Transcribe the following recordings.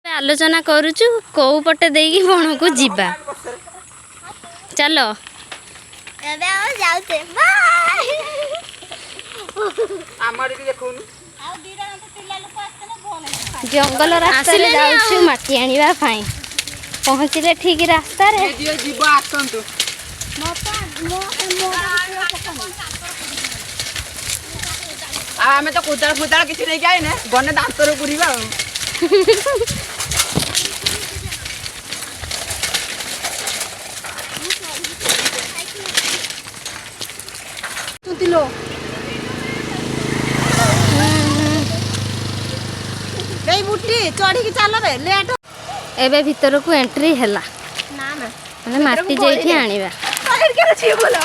आलोचना करुचु कौ पटे देगी बण को जीवा चल जंगल रास्ता जाऊँ माटी आनिबा पाई पहुँचले ठीक रास्ता रे आम तो कोदाल फोदाल किसी नहीं जाए ना गने दांत रे पुरीबा तुतिलो गई बुट्टी चढ़ी की चल रे लेट एबे भीतर को एंट्री हैला ना ना माने माटी जेठी आनिबा बाहर के छी बोला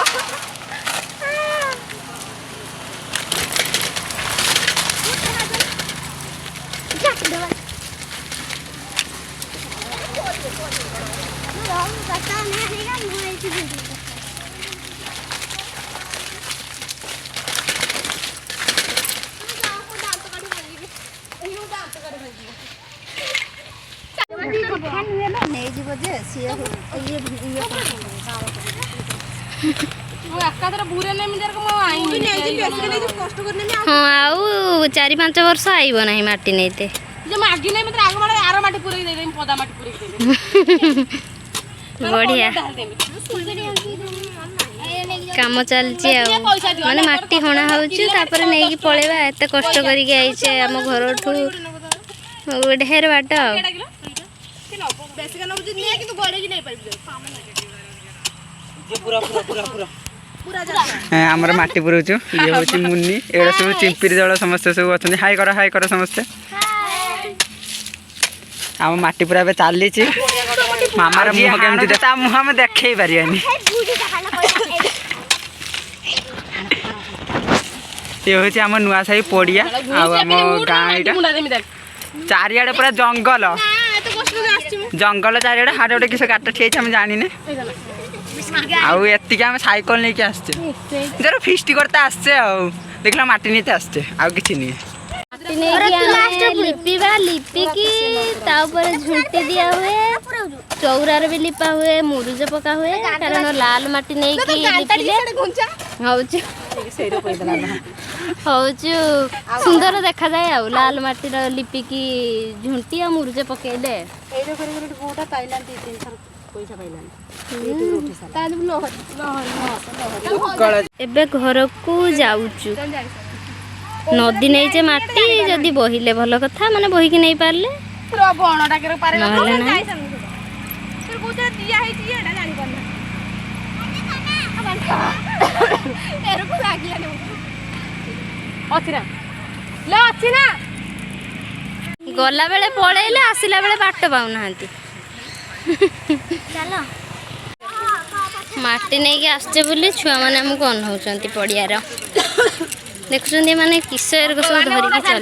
हाँ आउ 4-5 वर्ष आइब ना माटी नहींते बढ़िया काम चलची माने माटी हणा होउची तापर नहीं कि पळेबा एते कष्ट करिके आइछे हम घर ठू ढेर बाट आमर माटी पुरोचु ये होची मुन्नी एडा सब चिंपिर जळ समस्त सब अछन हाय कर समस्त आम माटी पुरा बे चालली छी मामार मुह केमति देता मुह हम देखै पारियानी ये होची आम नुआ साई पड़िया आ आम गाँ एटा चारियाडे पूरा जंगल जंगल चारियाडे हाडे गोटे किस गाट ठिया हम जानी ने आउ एतिक आम साइकल नहीं आसचे जरा फिस्ट करते आसचे आउ देखला माटी नीते आसचे आउ किछि नहीं लिपिबा लिपिकी झुंटी दिया हुए चौरार भी लिपा हुए मुरुज पका हुए कारण लाल माटी नहीं सुंदर देखा जाए आ लाल माटी लिपिकी झुंटी आ मुरुज पकेले एबे घर को जाऊचु नदी नहीं जे माटी जदि बहिले भल कथा माने बही कि नहीं पारले पूरा बणटा के पारे नहले ना फिर कोते दिया है जी एडा जानि पन्ना एरो को लागिला ने अछिना ले अछिना गला बेले पळेले आसिला बेले बाट पाउ नाहंती चलो माटी नहीं के आसचे बोली छुआ माने हमको अनहउचंती पड़ियार देखुचंती माने किसर को सब धरि के चल